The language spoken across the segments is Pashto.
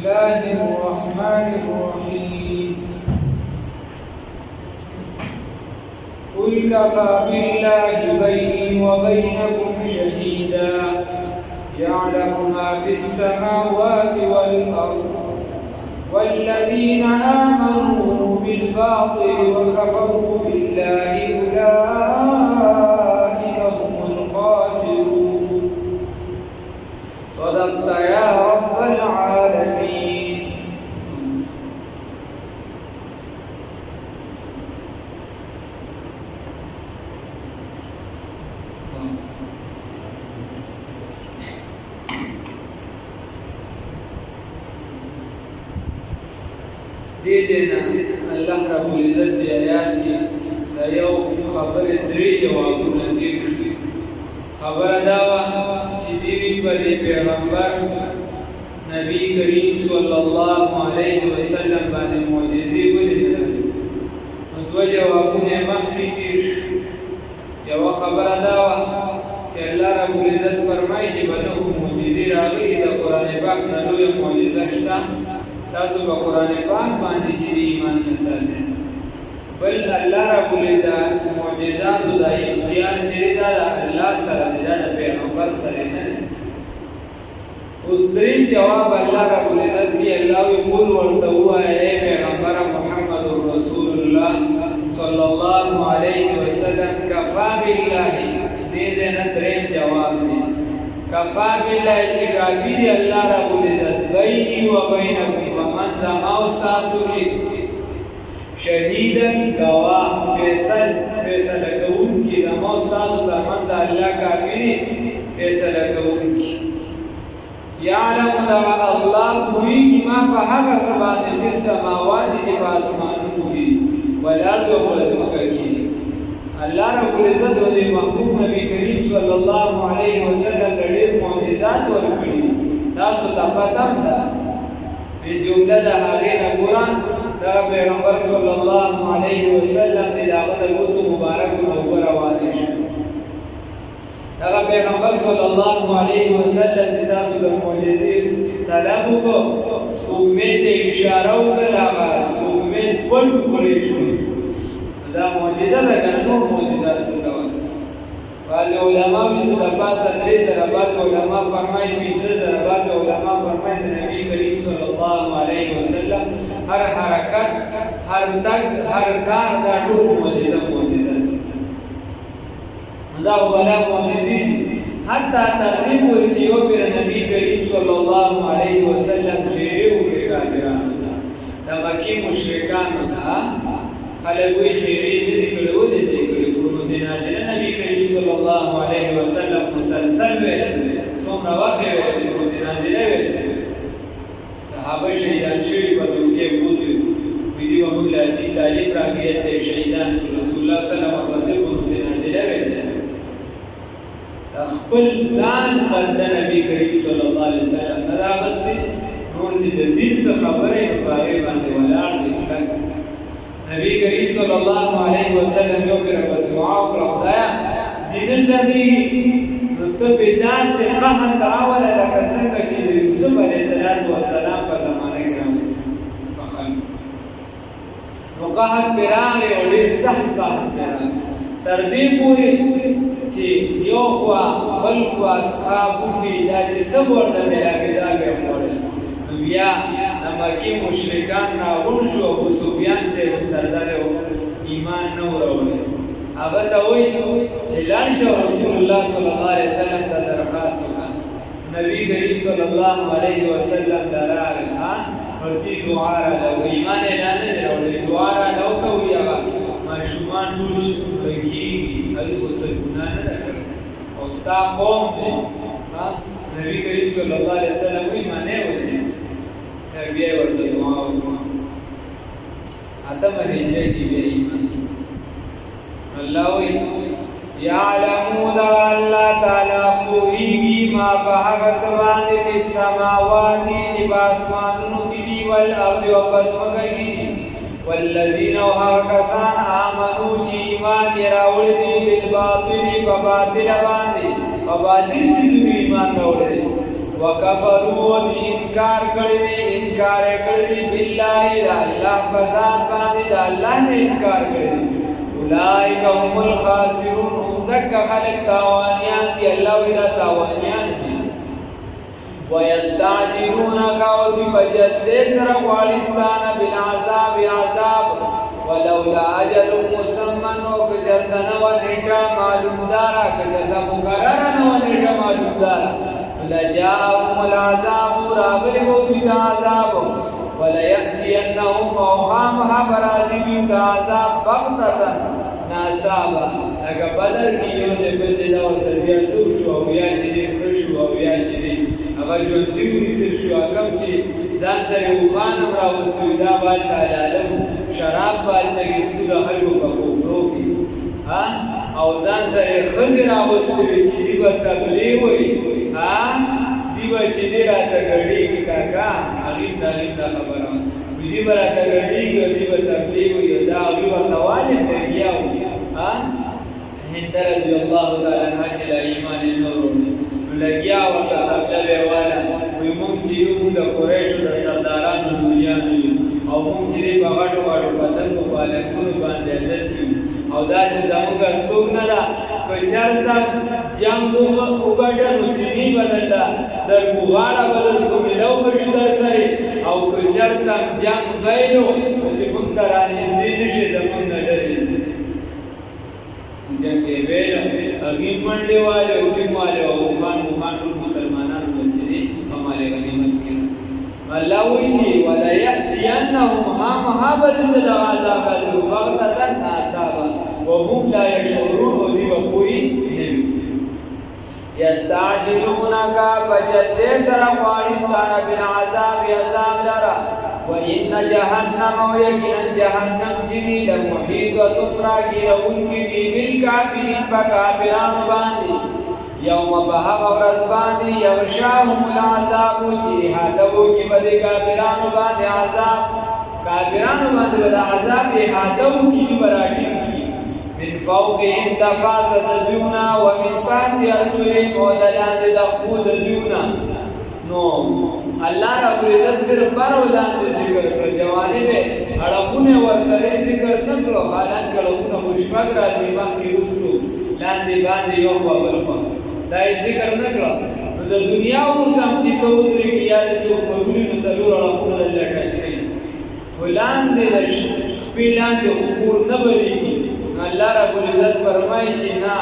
الله الرحمن الرحيم قل كفى بالله بيني وبينكم شهيدا يعلم ما في السماوات والأرض والذين آمنوا بالباطل وكفروا بالله أولئك هم الخاسرون صدقت يا رب العالمين. دیجینا الله رب العزت دی آیات کی دا یو خبر درې جوابونه دي. خبر داوا چې دی په پیغمبر نبی کریم صلی الله علیه وسلم باندې معجزې ولیدل. نو دوه جوابونه مخکې تیر شو. یو خبر داوا چې الله رب العزت فرمایي چې بده معجزې راغلي د قرآن پاک نه لویه معجزه شته. تاسو په قرآن پاک باندې چې ایمان نه ساتئ. بل الله رب العزت معجزات د اختیار چې دا الله سره دی، دا پیغمبر سره نه دی. اوس دریم جواب الله رب العزت کی الله یقول ورته وایي اے پیغمبر محمد رسول الله صلی الله علیه وسلم کفا بالله. دې نه دریم جواب دی کفا بالله چې کافی دی الله رب العزت بیني و بینکم ومن زما او تاسو کې شهیدن گواه فیصله کوونکی د ما تاسو ترمنځ الله کافی دی فیصله کوونکی. یعلم دا الله پوهیږي ما په هغه څه باندې فی السماوات چې په اسمانونو کې والارض او په ځمکه کې. الله رب العزت او د محبوب نبی کریم صلی الله علیه وسلم ډېر معجزات ورکړي. تاسو ته پته ده په جمله د هغې نه قرآن دا پیغمبر صلی الله علیه وسلم د هغه د ګوتو مبارکو نه اوبه روانې شوې. دغه پیغمبر صلی الله علیه وسلم د تاسو د معجزې طلب وکړو. سپوږمۍ ته اشاره وکړه، هغه سپوږمۍ ټول ټوکړې شوې. دا معجزه ده که نه؟ نور معجزات څه ډول؟ بعضې علما وایي چې د پاسه 3000، بعضې علما فرمایي 15000، بعضې علما فرمایي د نبي کریم صلی الله علیه وسلم هر حرکت، هر تګ، هر کار دا ټول معجزه ده. دا ولا معجزې دي. حتی تر دې پورې چې یو پېره نبي کریم صلی الله علیه وسلم خیرې وکړې کافرانو ته، د مکې مشرکانو ته خلک وایي خیرې نه دي کړې، ولې نه دي کړې؟ قنوت نازله نبي کریم صلی الله علیه وسلم مسلسل ویل، څومره وخت یې ویل، قنوت نازله ویل. صحابه شهیدان شوي په دوکې بوتلي، وایي دوی به موږ له دې تعلیم راکړي ته شهیدان رسول الله صلی الله علیه وسلم قنوت نازله ویل. خپل ځان بنده نبی کریم صلی الله علیه وسلم نه راغستې، نور چې د دین څه خبره یې په هغې باندې ولاړ دی. نبی کریم صلی الله علیه وسلم یو پېره په دعا وکړه، خدایه دې نه سمېږي، نو ته پرې داسې قحط راوله لکه څنګه چې د یوسف علیه السلام په زمانه کې راوستي په خلکو. نو قحط پرې راغی او ډېر سخت قحط پرې راغی، تر دې پورې چې یو خوا بل خوا اصحاب وکړي دا چې څه ورته میلاوېدا به یې خوړل. نو بیا د مکې مشرکان راغونډ شو، ابو سفیان صاحب تر دغه ایمان نه و راوړی. هغه ته وایي چې لاړ شه رسول الله صلی الله علیه وسلم ته درخواست وکړه. نبی کریم صلی الله علیه وسلم ته راغی، ورته دعا راله، ایمان یې لا نه دی راوړی، دعا راله وکړه. وایي هغه ماشومان ټول کېږي، هلته اوس ګناه نه ده کړې او ستا قوم دی. نبی کریم صلی الله علیه وسلم وایي منې ولې؟ بیا یې ورته دعا وکړه. اتمه هجره کې بیا ایمان. الله وایي یعلمو دغه الله تعالی پوهېږي ما په هغه څه باندې فی السماوات چې په اسمانونو کې دي والارض او په ځمکه کې دي. والذین او هغه کسان آمنو چې ایمان یې راوړی دی بالباطل په باطل باندې، په باطل څیزونو ایمان راوړی دی. وکفروا دی انکار کړی بالله د الله فزاد باندې د الله نه انکار کړی اولئک هم الخاسرون دک خلق تاوانیان دی الله وینا تاوانیان دی ويستعجلونك وبجد سر غالستان بالعذاب عذاب ولولا اجل مسمى وكجرنا ونټا معلوم دارا کجرنا مقرر ونټا معلوم دارا لجاءهم العذاب راغلبوا بالعذاب وليأتينهم وخامها برازيم عذاب بغتة ناصابا اگه بدر کی یو ځای بل ځای دا ورسره بیا سور شو او یا چې دی ښه شو او یا چې دی هغه ژوندي ونیسل شو کوم چې ځان سره اوښان هم راوستي دا بالته حلاله شراب بالته ایستو د خلکو په کوفرو کې او ځان سره ښځې راوستي وي چې دی به تبلیغ وي دی به چې دی راته ګډېږي کاکا هغې دا خبره دی به راته ګډېږي او دی به تبلیغ وي دا هغوی ورته والې لګیا وي هند رضی الله تعالی عنها چې لا ایمان یې نه وروړي نو لګیا ورته تبلیغ یې واله وایي موږ چې یو موږ د قریشو د سردارانو لویانو یو او موږ چې دی په غټو غټو پتنګو پالنګونو باندې عادت یو او داسې زموږ څوک نه ده که چېرته جنګ وګټه نو سینې به درته دربغاړه به درکړو میلو به شو در سره او که چېرته جنګ بینو نو چې موږ ته رانږدې نه شي زموږ نه لرې جنگ ویل هغې منډې والے او ټیم والے او خان ټول مسلمانان به چې دي په مال غنیمت کې الله وایي چې وليأتینهم خامخا به دلته دغه عذاب راځي بغتة ناصابا وهم لا يشعرون او دوی به پوه نه وي یستعجلونک فجد سره غواړي ستانه بالعذاب عذاب لره وإن جهنم ويقينا جهنم جدي لمحيطة راغيرونكي دي بالكافرين فكافران باندي يوم بهغ ورځ باندې يغشاهم العذاب چې هاتوږي به د کافرانو باندې عذاب کافرانو باندې به د عذاب هاتوږي دي براټینګي من فوقهم تفاسد الديونا ومن تحت أرجلهم ودلاند دخود الديونا نو الله رب العزت صرف بر ولاندې ذکر کړ جوانب اړخونه ورسره ذکر نه کړو حالان کړهونه خوشبخت راځي مخکې رسو لاندې باندې یو بل په دا ذکر نه کړو نو د دنیا ورکم چې ته ودرېږي یا د څوک مګولي نو څلور اړخونه الله ټچ کوي ولاندې د خپې لاندې خور نه بلېږي الله رب العزت فرمایي چې نه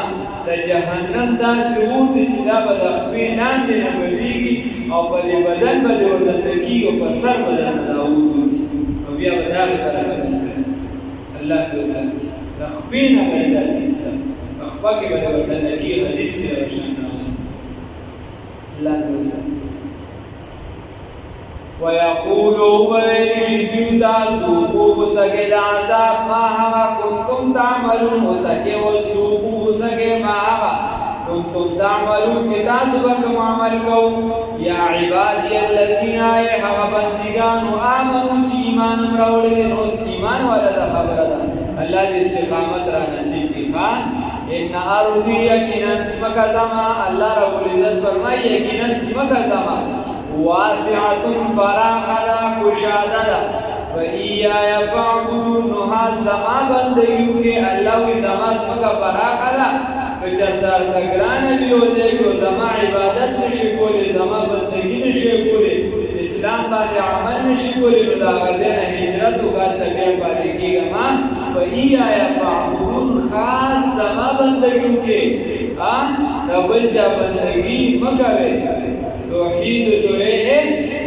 د جهنم داسې اور دی چې دا به د خپې لاندې نه بلېږي او په دې بدن به دې ورته کېږي او په سر به درنه راووځي او بیا به دغې طرفه دې سره الله دې وساتي د خپې نه به یې داسې په خپه کې به دې ورته کېږي حدیث کې روشن راغلی الله دې وساتي ويقولوا ويل شديد ذوقوا وسكي العذاب ما هوا كنتم تعملون وسكي وذوقوا وسكي ما هوا كنتم تعملون تاسو بكم عمل قوم يا عبادي الذين هوا بندگان امنوا ایمان راوړل نو ایمان ولا د خبره الله دې استقامت را نصیب کړي خان ان ارضی یقینا اسمک زما الله رب العزت فرمایي یقینا اسمک زما واسعة فراخلا کشادلا فإياي فاعبدون نوها زما بندگیو کے اللہ وی زما اسمکا فراخلا کچردار تگران بیوزے کو زما عبادت نشی کولی زما بندگی نشی کولی اسلام باندې عمل نشی کولی نو دا غزین هجرت وکړ تبیع باندې کېږه ما فإياي فاعبدون خاص زما بندگیو کے دا بل چا بندگی مکوے توحید جو ہے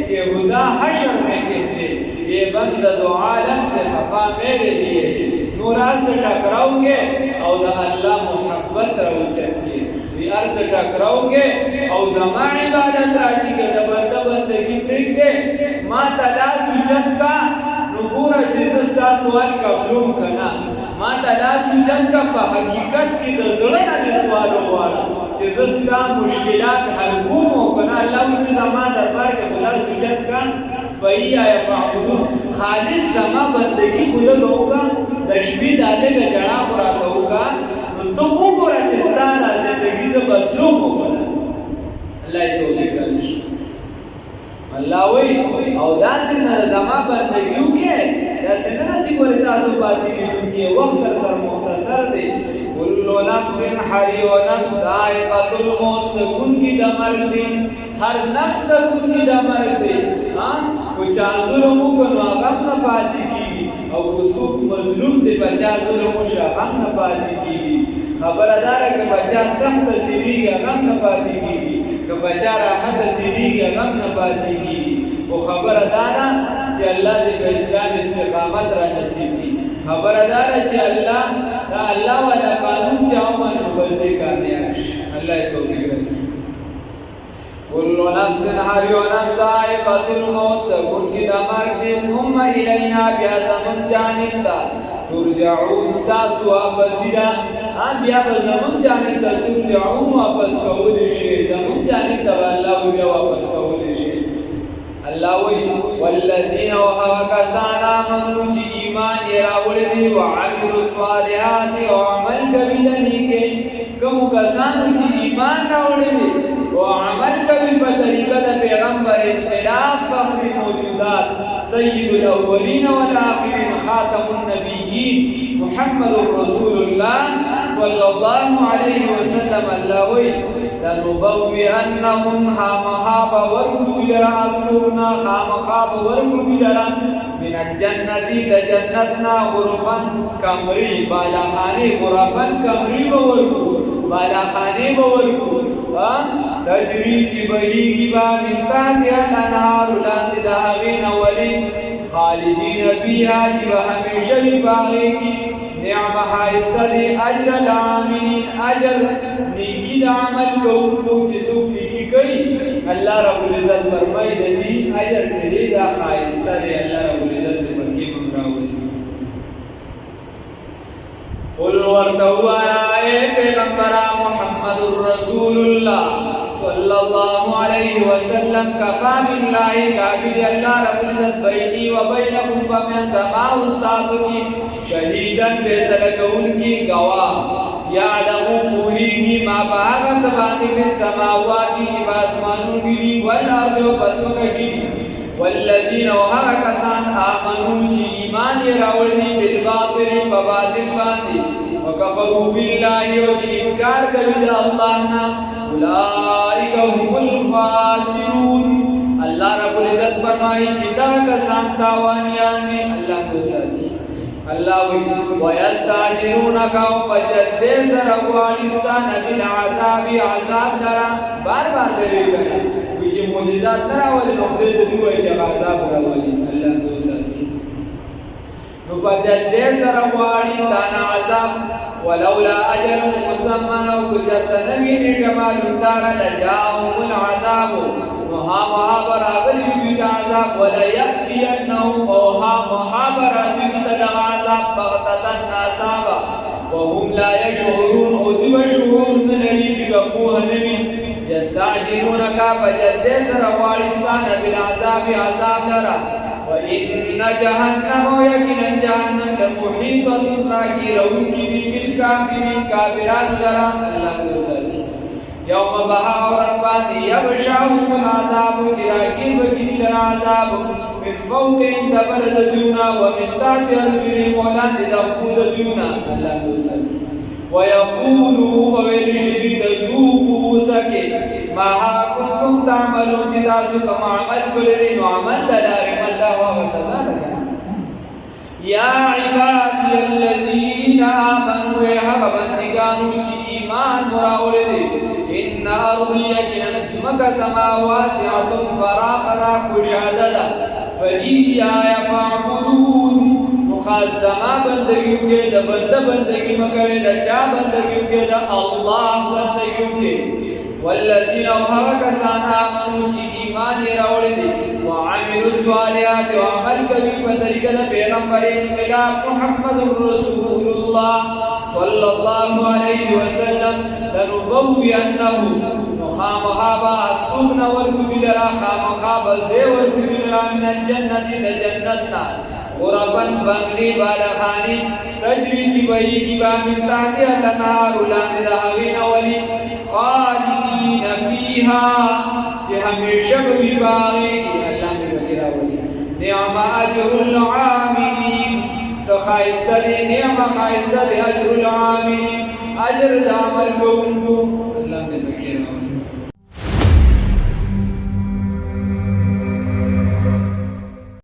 کہ خدا حشر میں کہتے یہ بند دو عالم سے خفا میرے لیے نورا سے ٹکراؤ گے اور اللہ محبت رو چکے یہ عرض ٹکراؤ گے اور زمان عبادت راٹی کے دبند بندگی پریک دے ما تلا سوچت کا نبورا چیز استا سوال قبلوم کنا ما تلا سوچت کا پا حقیقت کی دزڑنا دے سوالو وارا چې زستا مشکلات حل کوم او کنه الله دې زما دربار کې خدا سوچت کا فإياي فاعبدون خالص زما بندگی خلل ہوگا تشبیه دالګه جنا خراته ہوگا نو ته وګوره چې ستاره زندگی ز بدلوم وکړه الله دې توفیق ورکړي الله وی او داسې نه زما بندګیو کې داسې نه چې ګورې تاسو پاتې کېدونکي وخت در سره مختصر دی کل نفس حری و نفس ذائقة الموت سکون کی دا مرگ دی ہر نفس سکون کی دا مرگ دی کچھ ظلمو کنو غم نہ پاتی کی او کسوک مظلوم دی بچا ظلمو شا غم نہ پاتی کی خبر ادارہ کہ بچا سخت تیری گا غم نہ پاتی کی کہ بچا راحت تیری گا غم نہ پاتی کی وہ خبر ادارہ چی اللہ دی کا اسلام استقامت را نصیب کی خبر ادارہ چی اللہ والا قانون چاہمان مبزدے کرنے آش اللہ توفیق رہی کل نفس حری و نفس ذائقة الموت سکون کی دمر دی ثم الینا بیا زمن جانب دا ترجعون استاسو واپسی دا بیا زمن جانب دا ترجعون واپس کولی شی زمن جانب دا اللہ بیا واپس کولی شی اللہ وی والذین وحوکسان آمنو چی ایمان یراولی دی وعملوا الصالحات وعمل کبیدنی کے کم کسانو چی ایمان راولی دی وعمل کبی فتریقہ دا پیغمبر انقلاب فخر موجودات سید الاولین والآخرین خاتم النبیین محمد رسول اللہ صلی اللہ علیہ وسلم اللہ وی لنبوئنهم خامخاب ورکو لرا اسرنا خامخاب ورکو لرا من الجنة دا جنتنا غرفا کمری بالا خانی غرفا کمری بورکو بالا خانی بورکو تجری چی بہیگی با من تحتی الانہار لاند داغین ولی خالدین بیہا دی بہمیشہ باغی کی نعم حائستہ دی اجر العاملین اجر نیکی دا عمل کو جسوک نیکی کئی اللہ رب العزت فرمائی دی اجر چلی دا حائستہ دی اللہ رب العزت دی برکی ممراوی قل ورتو آئے پیغمبر محمد رسول اللہ صلی اللہ علیہ وسلم کفا باللہ کافی اللہ رب العزت بینی و بینکم فمن زما استاذ کی شہیدن فیصلہ ان کی گواہ یعلم فوہیگی ما باغ سبانی فی السماواتی باسمانوں کی دی والارض و بزمکہ کی دی والذین وہاں کسان آمنو چی ایمان راوردی بالباطل بباطل باندی وکفروا باللہ و دی انکار کبید اللہ نا اولئک هم الخاسرون اللہ رب العزت فرمائی چی دا کسان تاوانیان نے اللہ کو ساتھی اللہ ویستاجرونک فجد سر افغانستان بالعذاب عذاب درا بار بار دلیل کرنا ویچی معجزات درا والی نخدر دوئی چا عذاب درا والی اللہ کو ساتھی فجد سر افغانستان عذاب ولولا اجل مسمن و کچرت نبین کمال دارا لجاهم العذاب وها برابر بيت عذاب ولا يأتينهم وها برابر بيت عذاب بغتة ناسابا وهم لا يشعرون ودو شعور من الذي بقوه نبي يستعجلونك فجد سر وارثان بالعذاب عذاب لرا وإن جهنم يكن جهنم لمحيطة راكيرون كذي بالكافرين كافران لرا الله يسلم یوم بہا عورت باندی یبشاہم العذاب چراکین بکیدی للعذاب من فوقین دبرد دیونا ومن تحت ارجلی مولان دخود دیونا اللہ کو سکے ویقولو ویلشدی تذوبو سکے ماہا کنتم تعملون جداسو کم عمل کلرین وعمل دلارم اللہ وسزا لگا یا عبادی الذین آمنوا حق بندگانو چی ایمان مراولدی ان ارضی یکن اسمک زما واسعة فراخنا کشاددا فلیایا فاعبدون مخاص زما بندگیو کے دا بند بندگی مکوے دا چا بندگیو کے دا اللہ بندگیو کے والذین وحرکسان آمنوا چی ایمان راولدی وعملوا الصالحات وعمل کبھی بطریقہ دا پیغمبر انقلاب محمد رسول اللہ صلی اللہ علیہ وسلم لنبوئنہم خامخابا اسقنا والکتلرا خامخابا زیور کتلرا من الجنت دا جنتنا غربا بنگلی بالخانی تجری چبئی کی با من تحت الانہار لاند دا حوین ولی خالدین فیہا چه ہمیشہ بھی باغی निअम अजरुल आमिलीन सखाइस्ता दे निअम खाइस्ता दे अजरुल आमिलीन अजर दामल को उनको